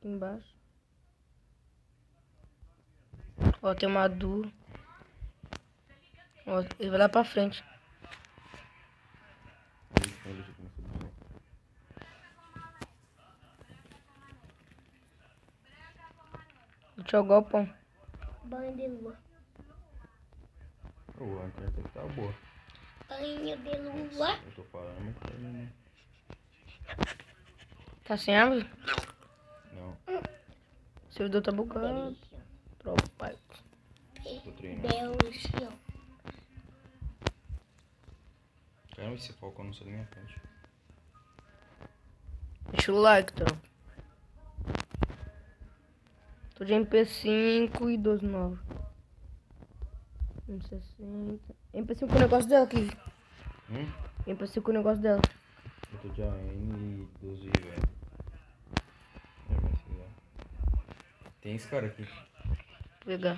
aqui embaixo. Ó, tem uma Adu. Ó, ele vai lá pra frente. Vou tirar o galpão. Banho de lua. Ô, a internet aqui tá boa. Banho de lua. Eu tô falando, mas tá não. Tá sem árvore? Não, O servidor tá bugado. Tropa. tô treinando. Delícia. Caramba, esse foco não sai da minha frente. Deixa o like, tropa. Tô de MP5 e 12,9. M60. MP5 com o negócio dela aqui. MP5 com o negócio dela. Eu tô de AN12, velho. Vai ser lá. Tem esse cara aqui. Vou pegar.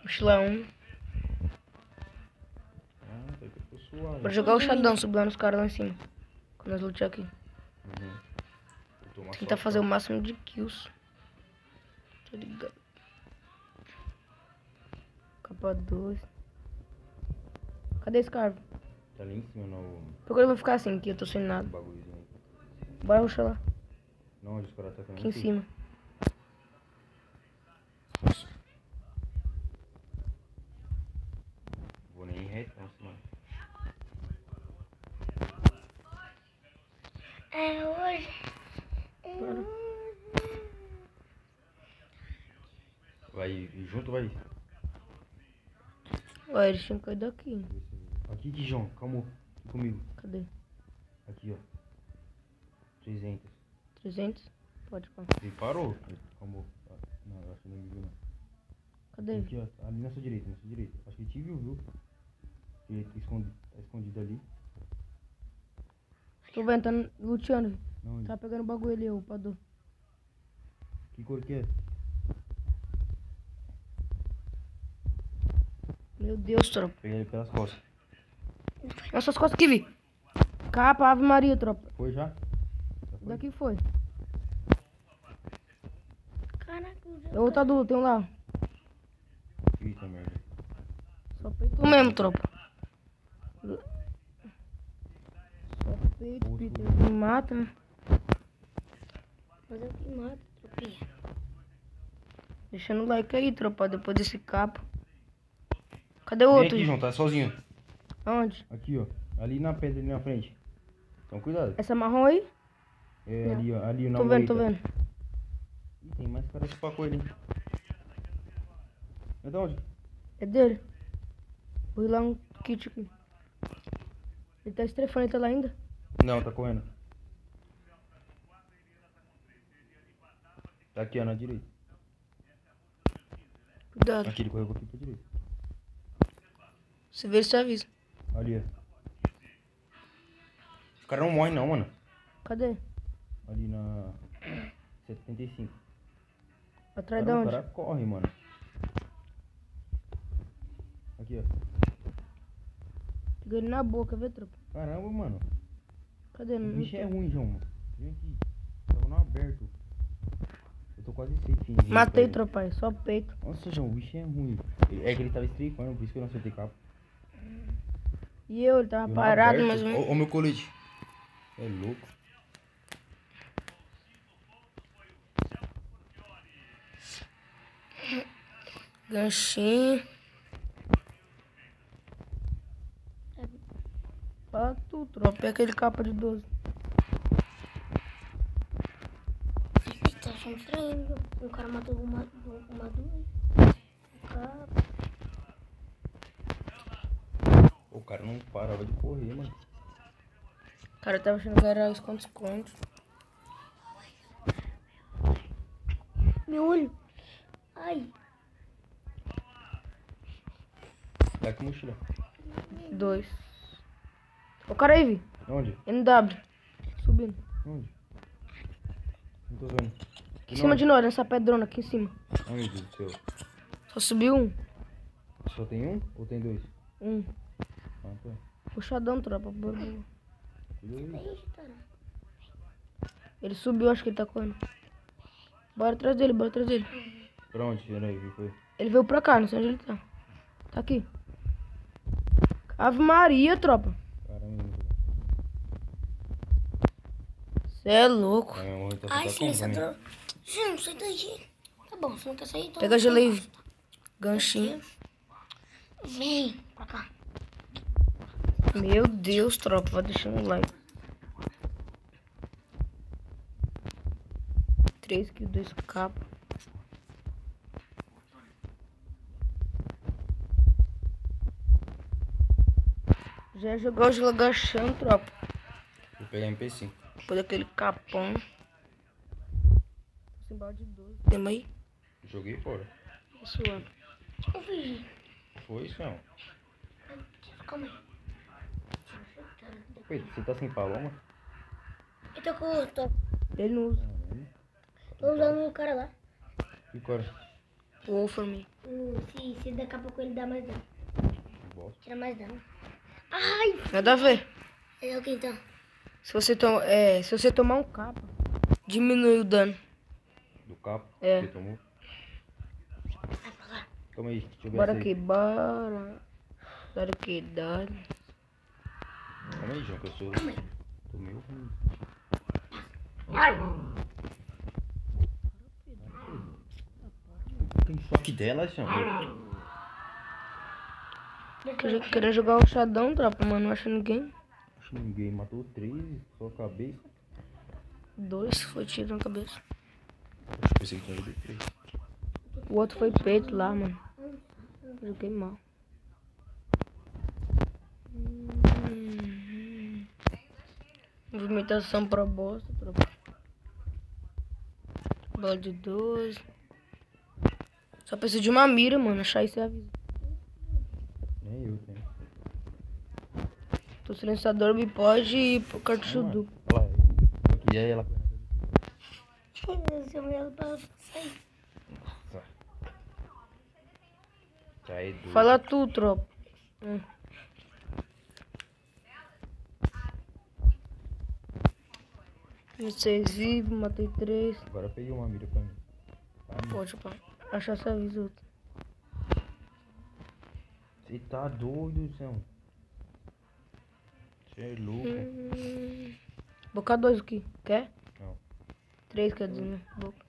Mochila 1. Ah, tá que eu tô suave. Pra jogar o Shadow, subir lá nos caras lá em cima. Quando nós lutar aqui. Vou tomar Tentar só fazer o pau. máximo de kills. Tá ligado? Capa 2. Cadê esse cara? Tá ali em cima no Por que eu vou ficar assim aqui? Eu tô sem nada. bagulhozinho aí. Bora rushar lá. Não, onde os caras atacam Aqui em cima. Vou nem retar, mano. É hoje. Vai junto, vai. Olha, eles tinham caído daqui. Aqui, Dijon, calma. Aqui comigo. Cadê? Aqui, ó. 300. 300? Pode pôr. Ele parou. Calma. Não, eu acho que não me viu, não. Cadê? Aqui, ó. Ali na sua direita, na sua direita. Acho que ele te viu? Ele tá escondido ali. Tô vendo, tá luteando. Não, Tá pegando o bagulho ali, o upador. que cor que é? Meu Deus, tropa. Peguei ele pelas costas. Nossa, as costas aqui, vi. Capa, Ave Maria, tropa. Foi já? Já foi? Daqui foi. Caraca, É outra adulta, tem um lá. Eita merda. Só peito mesmo, tropa. Só peito, Peter. Me mata, né? mas eu te mato, tropinha. Deixando o like aí, tropa, depois desse capa. Cadê o Vem outro? aqui, João, tá sozinho. Aonde? Aqui, ó. Ali na pedra, ali na frente. Então cuidado. Essa marrom aí? É ali, ó. Ali na Tô vendo, tô moita. vendo. Ih, tem mais cara pra com ele, hein? É de onde? É dele. Vou ir lá um kit aqui. Ele tá estrefando, ele tá lá ainda? Não, tá correndo. Tá aqui, ó, na direita. Cuidado. Aqui, ele correu aqui pra direita. Se vê, ele te avisa. Ali, ó. Os caras não morrem não, mano. Cadê? Ali na 75. Atrás de Caramba, onde? o cara corre, mano. Aqui, ó. Peguei ele na boca, vê, tropa? Caramba, mano. Cadê? O Não bicho é tô. ruim, João. Vem aqui. Tava no aberto. Eu tô quase safe. Matei, tropa, aí, só peito. Nossa, João, o bicho é ruim. É que ele tava stripando, por isso que eu não acertei capa. E ele tava Eu no parado, aberto. mas... Ó o meu colete. É louco. Ganchinho. Pra tu, tropa. É aquele capa de 12. Tá achando estranho. Um cara matou uma duas. Cara, O cara não parava de correr, mano. O cara tava achando que era esconde-esconde. meu olho. Ai. Tá aqui mochila. 2. O cara aí, vi. Onde? NW. Subindo. Onde? Não tô vendo. Aqui em cima de nós, nessa pedrona aqui em cima. Ai, meu Deus do céu. Só subiu um. Só tem um ou tem dois? Um. Ah, tá. Puxadão, tropa. Bora. Cuida aí. Eita. Ele subiu, acho que ele tá correndo. Bora atrás dele, bora atrás dele. Pra onde? Peraí, o que foi? Ele veio pra cá, não sei onde ele tá. Tá aqui. Ave Maria, tropa. Caramba. Cê é louco. A minha mãe tá Ai, só como pra mim. silenciador. Gente, sai daí. Tá bom, você não quer sair, então... Pega gelei. Ganchinho. Vem pra cá. Meu Deus, tropa. Vai deixando um like. 3 kills, 2 capa. Já ia jogar o gelo agachando, tropa. Vou pegar MP5. Depois daquele capão. Sem balde de 12. Tem aí? Joguei fora. Suando. Eu vi. Foi, chão. Calma aí. Oi, você tá sem paloma? Ele não usa. Tô usando o cara lá. E cara? O Wolfram. Se daqui a pouco ele dá mais dano. Bosta. Tira mais dano. Ai! Nada a ver. É o que então? Se você tomar um capa, diminui o dano. Do capo? É. Que tomou? Vai pra lá. Calma aí, deixa eu ver Bora essa aí. aqui, bora. Bora aqui, dá. Calma aí, João, que eu sou... Tô meio ruim. Tem choque dela, João? Queria jogar o Xadão, tropa, mas não acho ninguém. Acho que ninguém matou 3, só a cabeça. 2 foi tiro na cabeça. Acho que pensei que tinha jogado 3. O outro foi peito lá, mano. Joguei mal. Movimentação pra bosta, tropa. Bola de 12. Só preciso de uma mira, mano. Achar isso é aviso. Nem eu tenho. O silenciador me pode ir pro cartucho Não, duplo. olha lá. E aí ela... Eu chamei ela pra sair. Nossa. Sai do... Fala tu, tropa. Tinha 6 vivos, matei 3. Agora eu peguei uma mira pra mim. Tá, mano? Pode, pá. Achar esse aviso. Você tá doido, Zão? Você é louco. Boca 2 aqui. Quer? Não. 3, quer dizer, né? Boca.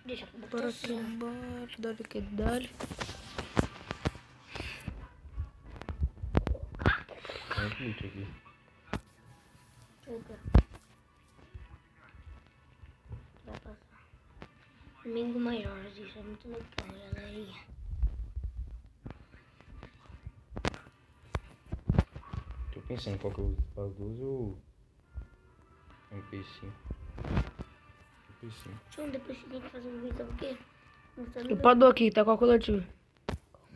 Deixa eu botar Bora aqui, bora. Dá-lhe que dá-lhe. Tem um glitch aqui. Vai passar. Domingo maior, isso é muito legal, galerinha. Tô pensando qual que eu uso. As 12 ou... MP5. MP5. João, depois você tem que fazer um vídeo, sabe o quê? Mostrando Upador aqui, tá com a coletiva.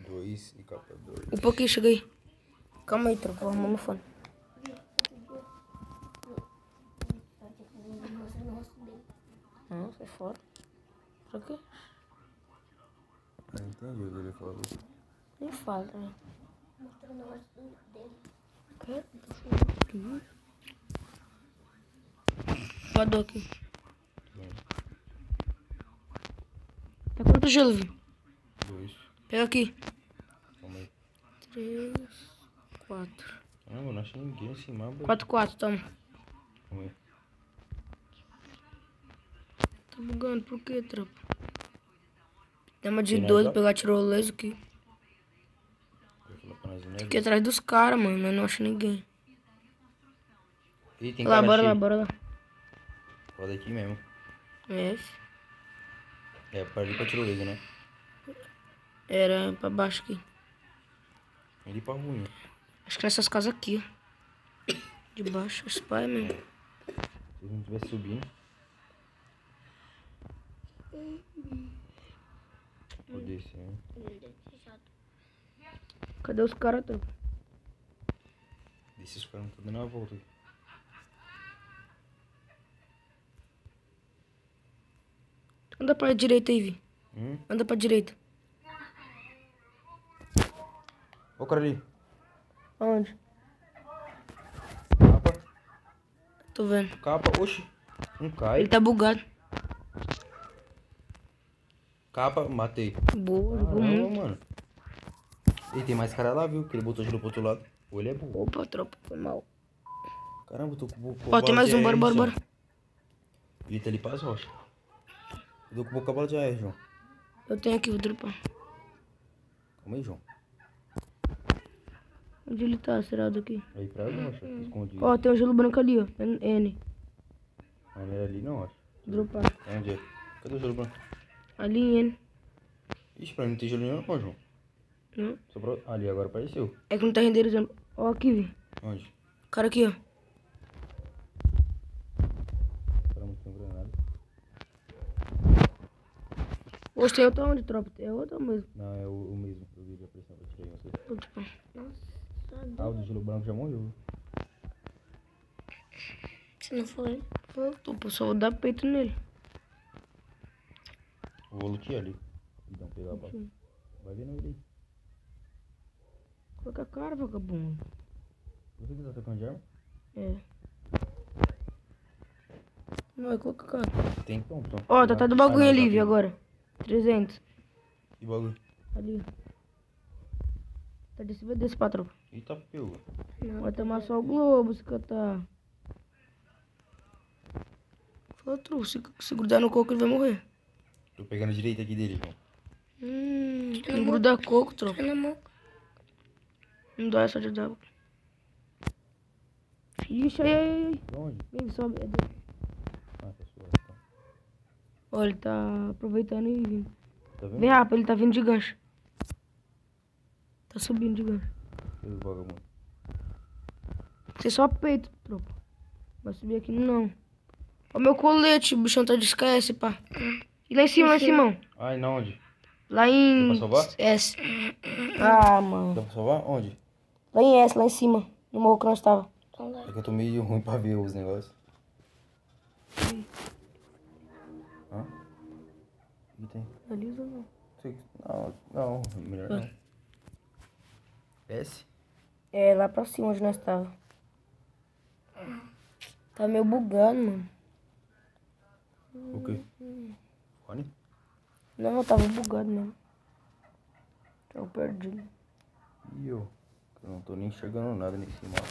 2 e capa 2. Um pouquinho, chega aí. Calma aí, tropa. Vou arrumar meu fone. mostrando o rosto dele. Não, sai fora. Pra quê? Não entendi o que ele falou. Nem fala também. Mostrando o rosto dele. Quer? Upador aqui. Tá quanto gelo, viu? 2. Pega aqui. Calma aí. 3, 4. Caramba, eu não achei ninguém em cima. 4, 4, toma. Calma aí. Tá bugando, por quê, tropa? Tem uma de Tem 12, nada? pegar tirolesa aqui. Eu vou falar pra nós, né? Aqui atrás dos caras, mano, mas não acho ninguém. Ih, tem Lá, cara bora lá, cheio. bora lá. Pode aqui mesmo. F. É, para ali pra tirolesa, né? Era pra baixo aqui. Ali pra ruim. Acho que nessas casas aqui, ó. De baixo, esse pai mesmo. Se não tivesse subindo. Vou descer, né? Cadê os caras, tropa? Desses caras não estão dando a volta aqui. Anda pra direita aí, Vi. Hum? Anda pra direita. Ó o cara ali. Aonde? Lá Tô vendo. Capa, oxi. Não cai. Ele tá bugado. Capa, matei. Boa, jogou Caramba, muito. mano. E tem mais cara lá, viu? Que ele botou gelo pro outro lado. Ou ele é burro. Opa, tropa, foi mal. Caramba, eu tô com Ó, tem mais um, bora, bora, bora. Ele tá ali pras rochas. Eu tô com pouca bola de AR, João. Eu tenho aqui, vou dropar. Calma aí, João. Onde ele tá, será daqui? Aí pras rochas, escondido. Ó, tem um gelo branco ali, ó. N. Mas não era ali não, acho. Dropar. Onde é? Cadê o gelo branco? Ali em N. Ixi, pra mim não tem gelo nenhum não, João. Não. Só pra... Ali, agora apareceu. É que não tá renderizando. Ó, aqui, vi. Onde? Cara aqui, ó. Caramba, tem um granada. Hoje tem outra onde, tropa? É outra mesmo. Não, é o mesmo. Eu vi a pressão que eu tirei. Não sei. Vou dropar. Ah, o do gelo branco já morreu. Se não foi. Pô, só vou dar peito nele. Vou lutear ali. Então, pegar a bala. Vai vendo ele aí. Coloca a cara, vagabundo. Você que tá tocando de arma? É. Vai, coloca a cara. Tem Thompson. Ó, tá do bagulho não, ali, tá viu, agora. 300. Que bagulho? Ali. Tá desse pra tropa. Eita, pegou. Vai tomar só o globo, se catar. Outro, se grudar no coco ele vai morrer. Tô pegando a direita aqui dele, João. Não gruda coco, tropa. Tá na mão. Não dá essa de dar. Ixi, aí. Onde? Vem, sobe. Ah, tá suave, então. Ó, ele tá aproveitando e vindo. Tá vendo? Vem rápido, ele tá vindo de gancho. Tá subindo de gancho. Esse vagabundo. Você só peito, tropa. Vai subir aqui não. Ó meu colete, o bichão tá de SKS, pá. E lá em cima, ó. Ai, não, onde? Lá em Dá pra salvar? S. Ah, mano. Dá pra salvar? Onde? Lá em S, lá em cima. No morro que nós tava. É que eu tô meio ruim pra ver os negócios. Hã? O que tem? Alisa não. Não, melhor não. S? É, lá pra cima onde nós tava. Tá meio bugado, mano. O quê? Fone? Não, tava bugado mesmo. Tava perdido. E eu? Eu não tô nem enxergando nada nesse mapa.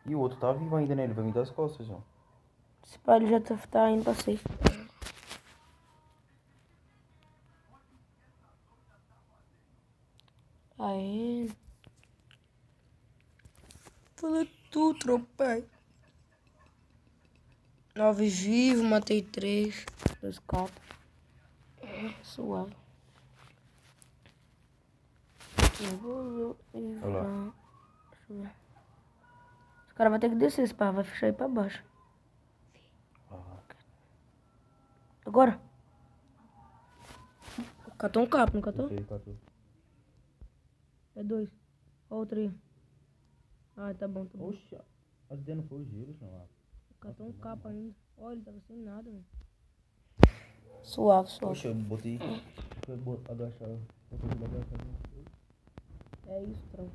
E o outro tá vivo ainda, né? Ele vai vir das costas, ó. Esse pai ele já tá indo pra safe. Aê. Fala tu, tropa. 9 vivos, matei 3. 2 capas. Suave. Olha lá. Deixa eu ver. Os caras vão ter que descer, esse pá. Vai fechar aí pra baixo. Ah, Agora. Catou um capo, não catou? sei, catou. É 2. Ó, outro aí. Ah, tá bom, tá bom. Oxe, as ideias não foram giros, não. Catou um capa ainda. Ó, ele tava sem nada, mano. Suave, suave. Poxa, eu botei. Foi agachar. É isso, tropa.